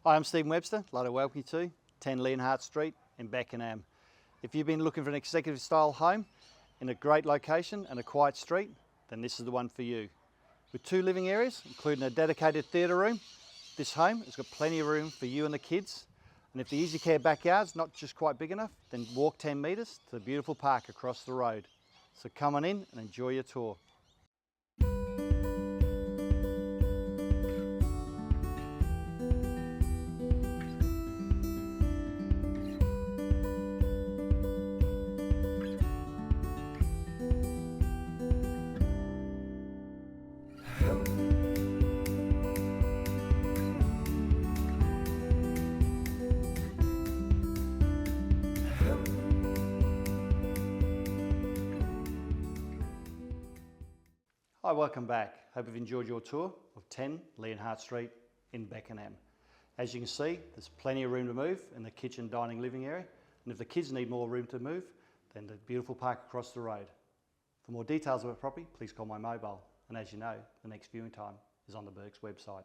Hi, I'm Stephen Webster. I'd like to welcome you to 10 Leonharte Street in Beckenham. If you've been looking for an executive style home in a great location and a quiet street, then this is the one for you. With 2 living areas, including a dedicated theatre room, this home has got plenty of room for you and the kids. And if the easy care backyard's not just quite big enough, then walk 10 metres to the beautiful park across the road. So come on in and enjoy your tour. Hi, welcome back. Hope you've enjoyed your tour of 10 Leonharte Street in Beckenham. As you can see, there's plenty of room to move in the kitchen, dining, living area. And if the kids need more room to move, then the beautiful park across the road. For more details of the property, please call my mobile. And as you know, the next viewing time is on the Berks website.